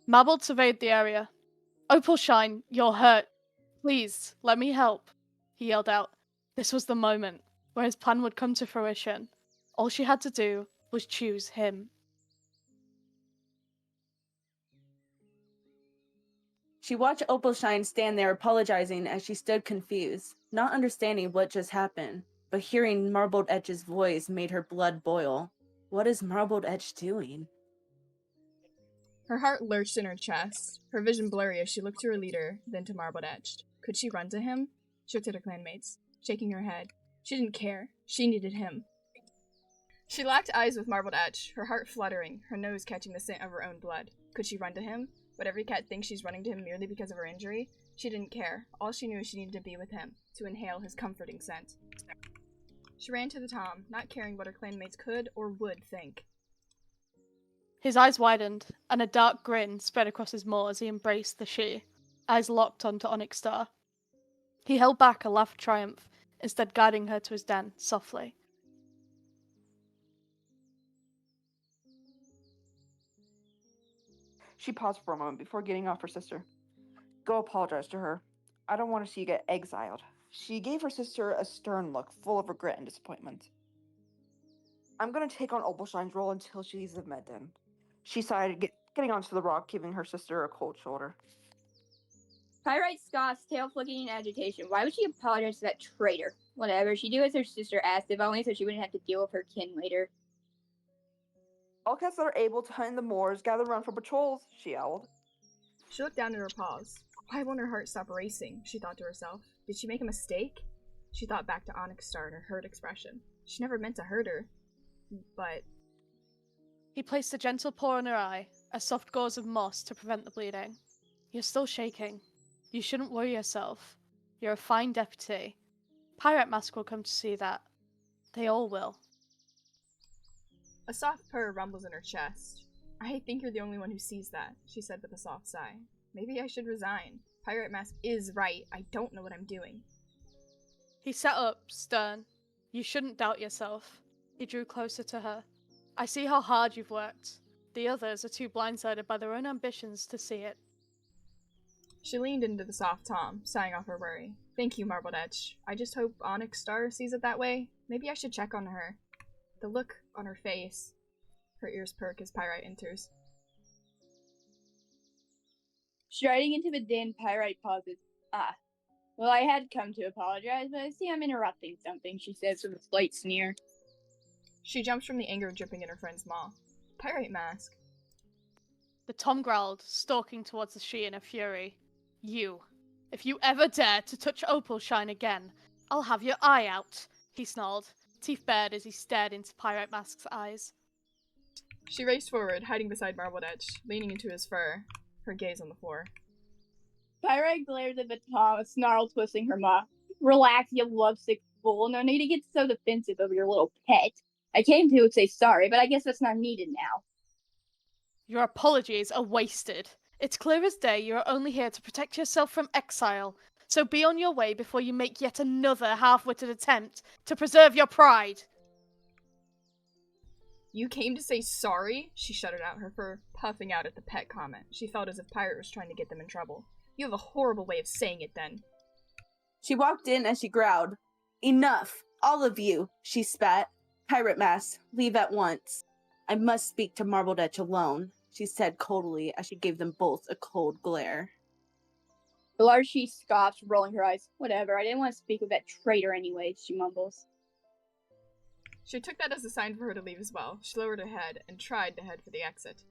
Marbled surveyed the area. Opal'shine, you're hurt. Please, let me help, he yelled out. This was the moment where his plan would come to fruition. All she had to do was choose him. She watched Opal'shine stand there apologizing as she stood confused, not understanding what just happened, but hearing Marbled'Etch's voice made her blood boil. What is Marbled'Etch doing? Her heart lurched in her chest, her vision blurry as she looked to her leader, then to Marbled'Etch. Could she run to him? She looked at her clanmates, shaking her head. She didn't care. She needed him. She locked eyes with Marbled'Etch, her heart fluttering, her nose catching the scent of her own blood. Could she run to him? Would every cat think she's running to him merely because of her injury? She didn't care. All she knew she needed to be with him, to inhale his comforting scent. She ran to the Tom, not caring what her clanmates could or would think. His eyes widened, and a dark grin spread across his maw as he embraced the she, eyes locked onto Onyx Star. He held back a laugh of triumph, instead guiding her to his den, softly. She paused for a moment before getting off her sister. Go apologize to her. I don't want to see you get exiled. She gave her sister a stern look, full of regret and disappointment. I'm going to take on Opal'shine's role until she leaves the med den. She sighed, getting onto the rock, giving her sister a cold shoulder. Pyrite scoffs, tail flicking in agitation. Why would she apologize to that traitor? Whatever, she'd do as her sister asked, if only so she wouldn't have to deal with her kin later. All cats that are able to hunt in the moors gather around for patrols, she yelled. She looked down at her paws. Why won't her heart stop racing? She thought to herself. Did she make a mistake? She thought back to Onyxstar and her hurt expression. She never meant to hurt her. But... He placed a gentle paw on her eye, a soft gauze of moss to prevent the bleeding. You're still shaking. You shouldn't worry yourself. You're a fine deputy. Pyrite Mask will come to see that. They all will. A soft purr rumbles in her chest. I think you're the only one who sees that, she said with a soft sigh. Maybe I should resign. Pyrite Mask is right. I don't know what I'm doing. He sat up, stern. You shouldn't doubt yourself. He drew closer to her. I see how hard you've worked. The others are too blindsided by their own ambitions to see it. She leaned into the soft tom, sighing off her worry. Thank you, Marbled'Etch. I just hope Onyx Star sees it that way. Maybe I should check on her. The look on her face. Her ears perk as Pyrite enters. Striding into the den, Pyrite pauses. Well, I had come to apologize, but I see I'm interrupting something, she says with a slight sneer. She jumps from the anger dripping in her friend's maw. Pyrite Mask. The Tom growled, stalking towards the she in a fury. You. If you ever dare to touch Opal'shine again, I'll have your eye out, he snarled, teeth bared as he stared into Pyrite Mask's eyes. She raced forward, hiding beside Marbled'Etch, leaning into his fur, her gaze on the floor. Pyrite glares at the Tom, a snarl twisting her maw. Relax, you lovesick fool. No need to get so defensive over your little pet. I came to say sorry, but I guess that's not needed now. Your apologies are wasted. It's clear as day you are only here to protect yourself from exile, so be on your way before you make yet another half-witted attempt to preserve your pride. You came to say sorry? She shuddered out, her fur puffing out at the pet comment. She felt as if Pyrite was trying to get them in trouble. You have a horrible way of saying it, then. She walked in as she growled. Enough! All of you, she spat. Pyrite Mask, leave at once. I must speak to Marbled'Etch alone, she said coldly as she gave them both a cold glare. The large she scoffs, rolling her eyes. Whatever, I didn't want to speak with that traitor anyway, she mumbles. She took that as a sign for her to leave as well. She lowered her head and tried to head for the exit.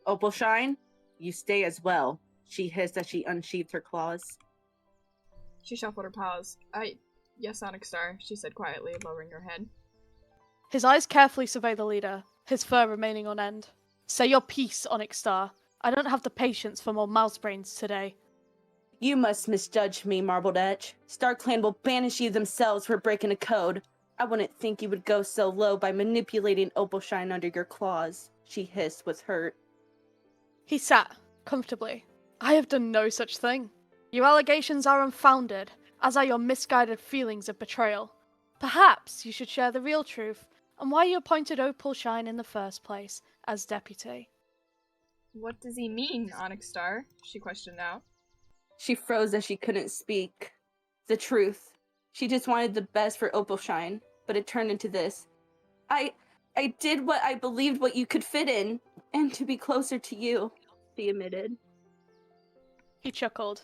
Opal'shine, you stay as well, she hissed as she unsheathed her claws. She shuffled her paws. Yes, Onyxstar, she said quietly, lowering her head. His eyes carefully survey the leader, his fur remaining on end. Say your piece, Onyxstar. I don't have the patience for more mouse brains today. You must misjudge me, Marbled'Etch. Star Clan will banish you themselves for breaking a code. I wouldn't think you would go so low by manipulating Opal'shine under your claws, she hissed with hurt. He sat, comfortably. I have done no such thing. Your allegations are unfounded, as are your misguided feelings of betrayal. Perhaps you should share the real truth, and why you appointed Opal'shine in the first place, as deputy. What does he mean, Onyx Star? She questioned out. She froze as she couldn't speak. The truth. She just wanted the best for Opal'shine, but it turned into this. I did what I believed what you could fit in, and to be closer to you, she admitted. He chuckled.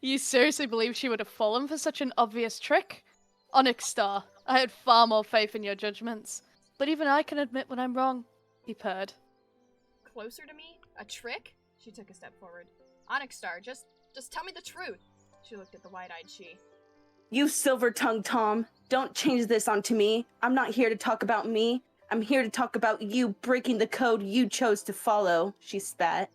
You seriously believe she would have fallen for such an obvious trick? Onyx Star, I had far more faith in your judgments. But even I can admit when I'm wrong, he purred. Closer to me? A trick? She took a step forward. Onyx Star, just tell me the truth. She looked at the wide-eyed she. You silver-tongued Tom, don't change this onto me. I'm not here to talk about me. I'm here to talk about you breaking the code you chose to follow, she spat.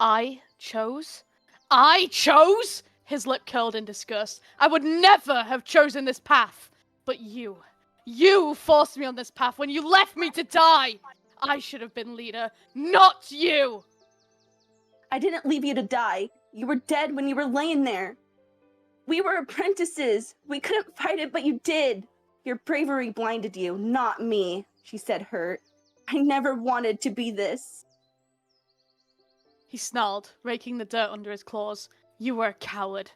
I chose? I chose? His lip curled in disgust. I would never have chosen this path. But you forced me on this path when you left me to die. I should have been leader, not you. I didn't leave you to die. You were dead when you were laying there. We were apprentices. We couldn't fight it, but you did. Your bravery blinded you, not me, she said, hurt. I never wanted to be this. He snarled, raking the dirt under his claws. You were a coward.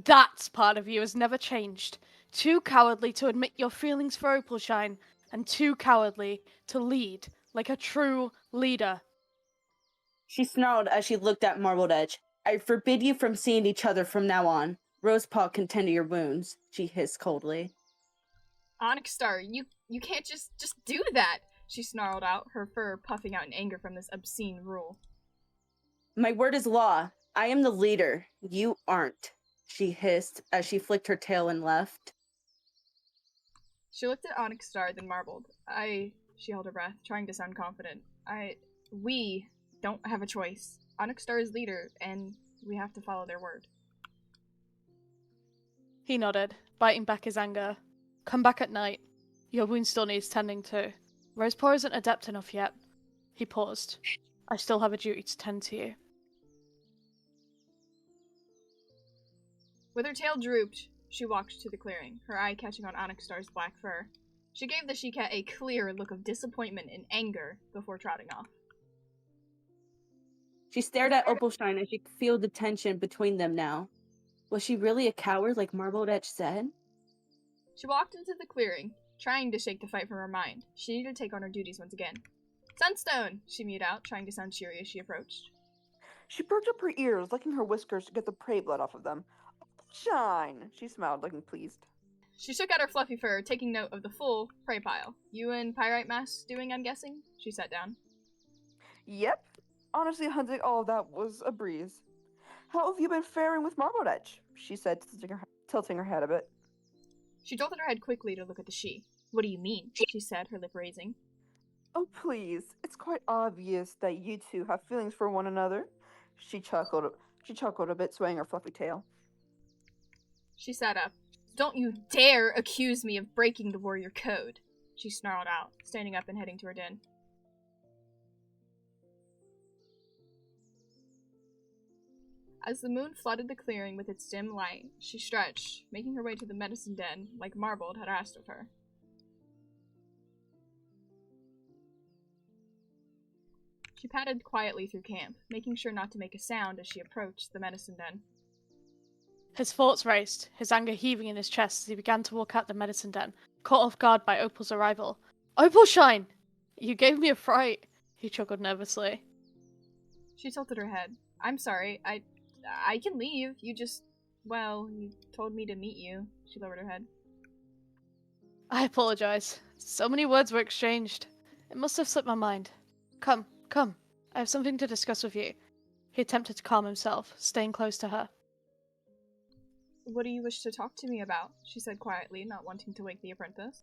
That part of you has never changed. Too cowardly to admit your feelings for Opal'shine, and too cowardly to lead like a true leader. She snarled as she looked at Marbled'Etch. I forbid you from seeing each other from now on. Rosepaw can tend to your wounds, she hissed coldly. Onyx Star, you can't just do that, she snarled out, her fur puffing out in anger from this obscene rule. My word is law. I am the leader. You aren't, she hissed as she flicked her tail and left. She looked at Onyx Star, then marveled. She held her breath, trying to sound confident. We don't have a choice. Onyx Star is leader, and we have to follow their word. He nodded, biting back his anger. Come back at night. Your wound still needs tending to. Rosepaw isn't adept enough yet. He paused. I still have a duty to tend to you. With her tail drooped, she walked to the clearing, her eye catching on Onyx Star's black fur. She gave the she-cat a clear look of disappointment and anger before trotting off. She stared at Opal'shine as she could feel the tension between them now. Was she really a coward like Marbled'Etch said? She walked into the clearing, trying to shake the fight from her mind. She needed to take on her duties once again. Sunstone! She mewed out, trying to sound cheery as she approached. She perked up her ears, licking her whiskers to get the prey blood off of them. Shine! She smiled, looking pleased. She shook out her fluffy fur, taking note of the full prey pile. You and Pyrite Mask doing, I'm guessing? She sat down. Yep. Honestly, hunting all of that was a breeze. How have you been faring with Marbled'Etch? She said, tilting her head a bit. She jolted her head quickly to look at the she. What do you mean? She said, her lip raising. Oh, please. It's quite obvious that you two have feelings for one another. She chuckled a bit, swaying her fluffy tail. She sat up. Don't you dare accuse me of breaking the warrior code, she snarled out, standing up and heading to her den. As the moon flooded the clearing with its dim light, she stretched, making her way to the medicine den like Marbled had asked of her. She padded quietly through camp, making sure not to make a sound as she approached the medicine den. His thoughts raced, his anger heaving in his chest as he began to walk out the medicine den, caught off guard by Opal's arrival. Opal'shine! You gave me a fright, he chuckled nervously. She tilted her head. I'm sorry, I can leave. You told me to meet you. She lowered her head. I apologize. So many words were exchanged. It must have slipped my mind. Come. I have something to discuss with you. He attempted to calm himself, staying close to her. What do you wish to talk to me about? She said quietly, not wanting to wake the apprentice.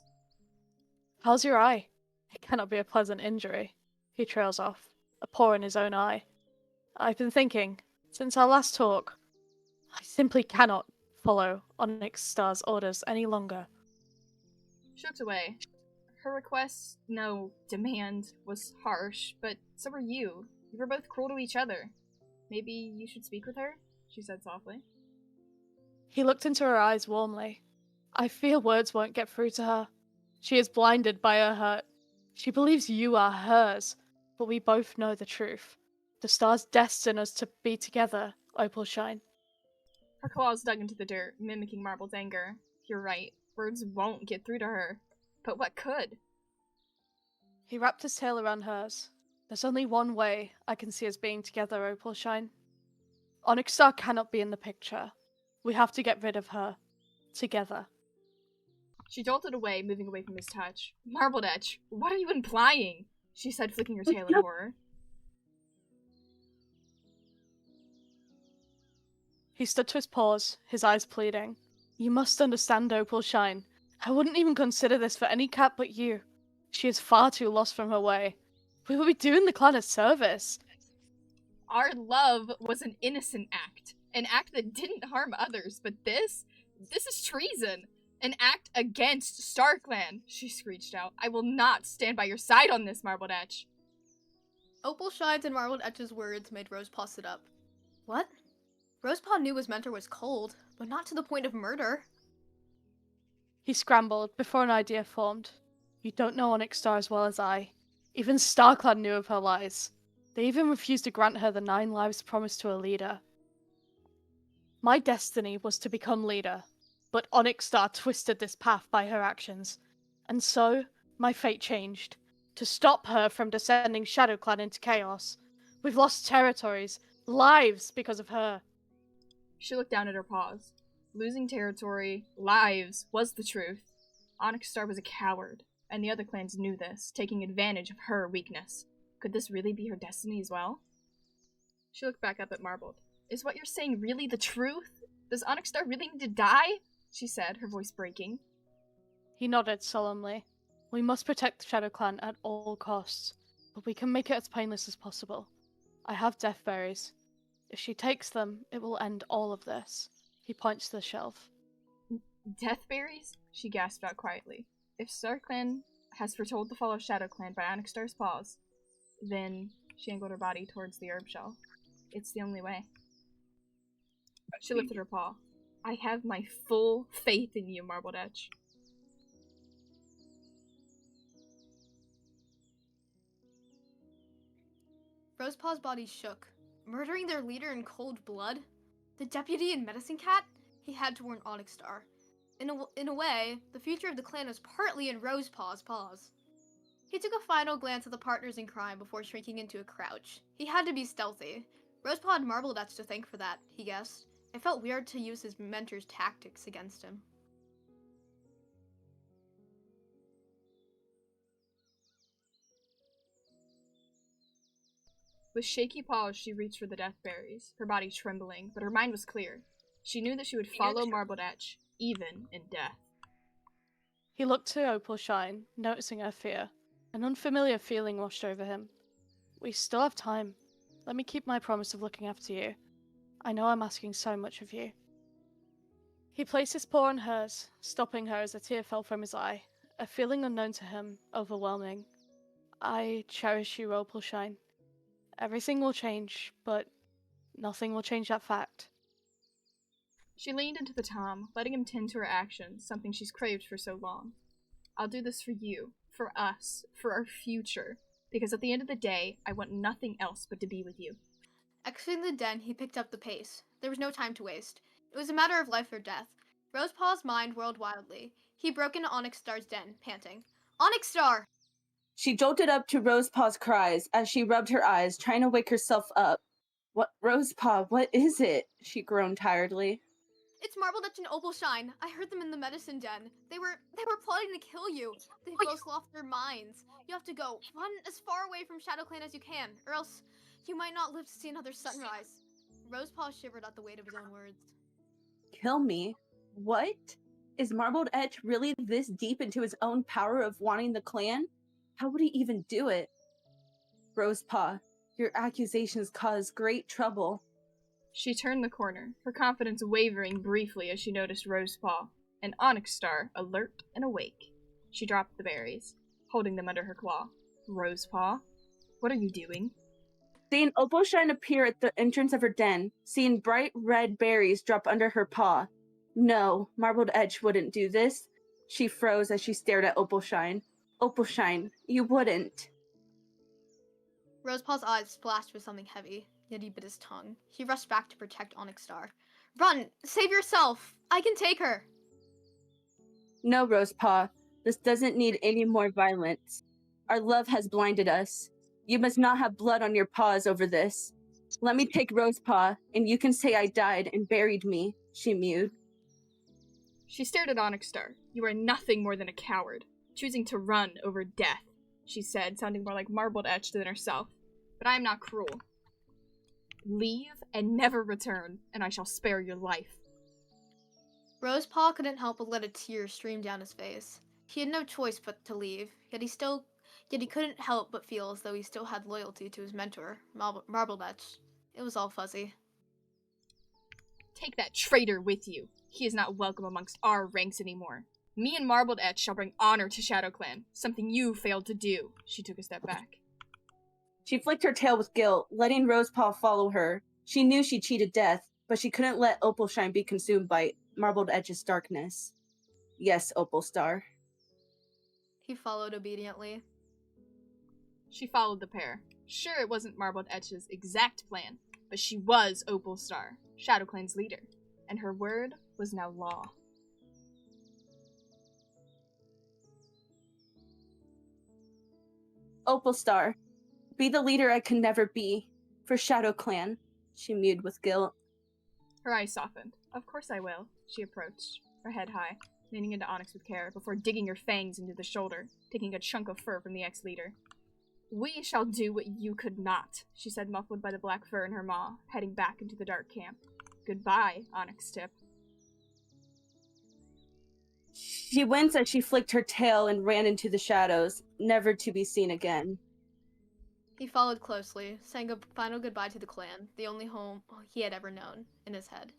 How's your eye? It cannot be a pleasant injury. He trails off, a paw in his own eye. I've been thinking, since our last talk, I simply cannot follow Onyx Star's orders any longer. She looked away. Her request, no, demand, was harsh, but so were you. You were both cruel to each other. Maybe you should speak with her? She said softly. He looked into her eyes warmly. I fear words won't get through to her. She is blinded by her hurt. She believes you are hers, but we both know the truth. The stars destine us to be together, Opal'shine. Her claws dug into the dirt, mimicking Marble's anger. You're right. Words won't get through to her. But what could? He wrapped his tail around hers. There's only one way I can see us being together, Opal'shine. Onyxstar cannot be in the picture. We have to get rid of her. Together. She jolted away, moving away from his touch. Marbled'Etch, what are you implying? She said, flicking her tail in horror. He stood to his paws, his eyes pleading. You must understand, Opal'shine. I wouldn't even consider this for any cat but you. She is far too lost from her way. We would be doing the clan a service. Our love was an innocent act. An act that didn't harm others, but this is treason. An act against StarClan, she screeched out. I will not stand by your side on this, Marbled'Etch. Opal'shine's and Marbled'Etch's words made Rosepaw sit up. What? Rosepaw knew his mentor was cold, but not to the point of murder. He scrambled before an idea formed. You don't know Onyxstar as well as I. Even StarClan knew of her lies. They even refused to grant her the 9 lives promised to a leader. My destiny was to become leader, but Onyxstar twisted this path by her actions. And so, my fate changed. To stop her from descending ShadowClan into chaos. We've lost territories, lives because of her. She looked down at her paws. Losing territory, lives, was the truth. Onyxstar was a coward, and the other clans knew this, taking advantage of her weakness. Could this really be her destiny as well? She looked back up at Marbled. Is what you're saying really the truth? Does Onyxstar really need to die? She said, her voice breaking. He nodded solemnly. We must protect the ShadowClan at all costs, but we can make it as painless as possible. I have death berries. If she takes them, it will end all of this. He points to the shelf. Deathberries? She gasped out quietly. If StarClan has foretold the fall of ShadowClan by Onyxstar's paws, then she angled her body towards the herb shelf. It's the only way. She lifted her paw. I have my full faith in you, Marbled'Etch. Rosepaw's body shook. Murdering their leader in cold blood? The deputy and medicine cat? He had to warn Onyxstar. In a way, the future of the clan was partly in Rosepaw's paws. He took a final glance at the partners in crime before shrinking into a crouch. He had to be stealthy. Rosepaw had Marbled'Etch to thank for that, he guessed. It felt weird to use his mentor's tactics against him. With shaky paws, she reached for the deathberries, her body trembling, but her mind was clear. She knew that she would follow Marbled'Etch, even in death. He looked to Opal'shine, noticing her fear. An unfamiliar feeling washed over him. We still have time. Let me keep my promise of looking after you. I know I'm asking so much of you. He placed his paw on hers, stopping her as a tear fell from his eye, a feeling unknown to him, overwhelming. I cherish you, Opal'shine. Everything will change, but nothing will change that fact. She leaned into the Tom, letting him tend to her actions, something she's craved for so long. I'll do this for you, for us, for our future, because at the end of the day, I want nothing else but to be with you. Exiting the den, he picked up the pace. There was no time to waste. It was a matter of life or death. Rosepaw's mind whirled wildly. He broke into Onyxstar's den, panting. Onyxstar! She jolted up to Rosepaw's cries as she rubbed her eyes, trying to wake herself up. What, Rosepaw, what is it? She groaned tiredly. It's Marbled'Etch and Opal'shine. I heard them in the medicine den. They were plotting to kill you. They've both lost their minds. You have to go. Run as far away from ShadowClan as you can, or else you might not live to see another sunrise. Rosepaw shivered at the weight of his own words. Kill me? What? Is Marbled'Etch really this deep into his own power of wanting the clan? How would he even do it? Rosepaw, your accusations cause great trouble. She turned the corner, her confidence wavering briefly as she noticed Rosepaw, and Onyxstar, alert and awake. She dropped the berries, holding them under her claw. Rosepaw, what are you doing? Seeing Opal'shine appear at the entrance of her den, seeing bright red berries drop under her paw. No, Marbled'Etch wouldn't do this. She froze as she stared at Opal'shine. Opal'shine, you wouldn't. Rosepaw's eyes flashed with something heavy, yet he bit his tongue. He rushed back to protect Onyxstar. Run! Save yourself! I can take her! No, Rosepaw. This doesn't need any more violence. Our love has blinded us. You must not have blood on your paws over this. Let me take Rosepaw, and you can say I died and buried me, she mewed. She stared at Onyxstar. You are nothing more than a coward, choosing to run over death, she said, sounding more like Marbled'Etch than herself. But I am not cruel. Leave and never return, and I shall spare your life. Rosepaw couldn't help but let a tear stream down his face. He had no choice but to leave, yet he couldn't help but feel as though he still had loyalty to his mentor, Marbled'Etch. It was all fuzzy. Take that traitor with you. He is not welcome amongst our ranks anymore. Me and Marbled'Etch shall bring honor to ShadowClan, something you failed to do. She took a step back. She flicked her tail with guilt, letting Rosepaw follow her. She knew she cheated death, but she couldn't let Opal'shine be consumed by Marbled'Etch's darkness. Yes, Opal'star. He followed obediently. She followed the pair. Sure, it wasn't Marbled'Etch's exact plan, but she was Opal'star, ShadowClan's leader, and her word was now law. Opal'star, be the leader I can never be, for ShadowClan, she mewed with guilt. Her eyes softened. Of course I will, she approached, her head high, leaning into Onyx with care, before digging her fangs into the shoulder, taking a chunk of fur from the ex-leader. We shall do what you could not, she said, muffled by the black fur in her maw, heading back into the dark camp. Goodbye, Onyx Tip. She winced as she flicked her tail and ran into the shadows, never to be seen again. He followed closely, saying a final goodbye to the clan, the only home he had ever known, in his head.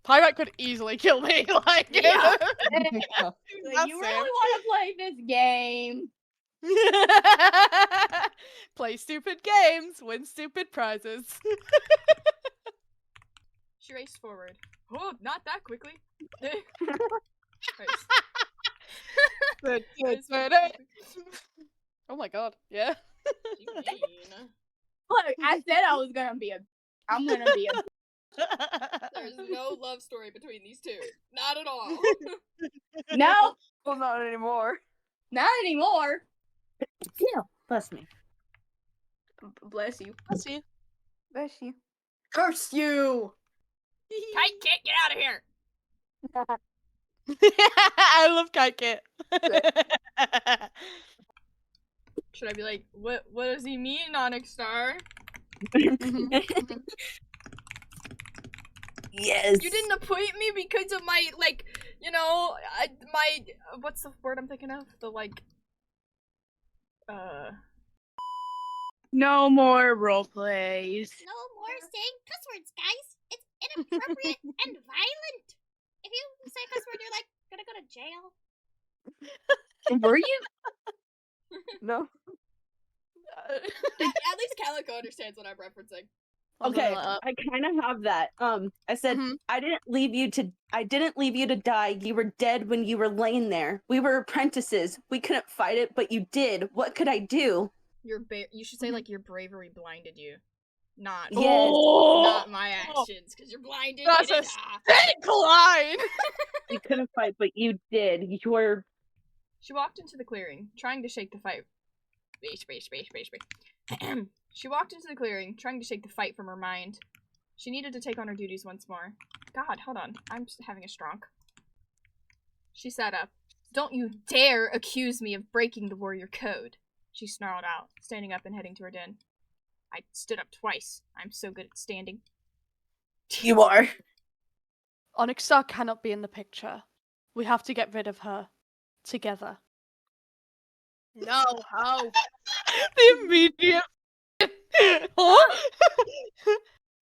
Pyrite could easily kill me. Like, Yeah. that's You really want to play this game? Play stupid games, win stupid prizes. She raced forward. Oh, not that quickly. Oh my god, yeah. Look, I said I'm gonna be a. There's no love story between these two. Not at all. No, Well, not anymore. not anymore. Yeah, bless me. Bless you. Bless you. Bless you. Curse you. Kite Kit, get out of here! I love Kite Kit. Should I be like, what does he mean, Onyxstar? Yes. You didn't appoint me because of my, like, you know, what's the word I'm thinking of? The, like, No more role plays. No more saying cuss words, guys. It's inappropriate and violent. If you say a cuss word, you're like gonna go to jail. Were you? No. at least Calico understands what I'm referencing. Okay, I kind of have that. I said I didn't leave you to die. You were dead when you were laying there. We were apprentices. We couldn't fight it, but you did. What could I do? You should say, like, your bravery blinded you. Not my actions, because you're blinded. That's a sick line! You couldn't fight, but you did. You were. She walked into the clearing, trying to shake the fight. She walked into the clearing, trying to shake the fight from her mind. She needed to take on her duties once more. God, hold on. I'm just having a stronk. She sat up. Don't you dare accuse me of breaking the warrior code, she snarled out, standing up and heading to her den. I stood up twice. I'm so good at standing. You are. Onyxstar cannot be in the picture. We have to get rid of her. Together. No, how? The immediate. Huh?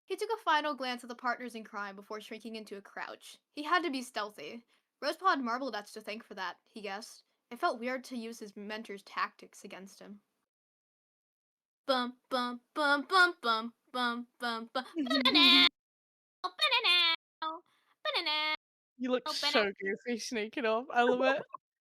He took a final glance at the partners in crime before shrinking into a crouch. He had to be stealthy. Rosepaw had Marbled'Etch to thank for that, he guessed. It felt weird to use his mentor's tactics against him. Bum bum bum bum bum bum bum bum. Ba-na-now, ba-na-now, ba-na-now. You look Open so it. goofy sneaking up. I love it.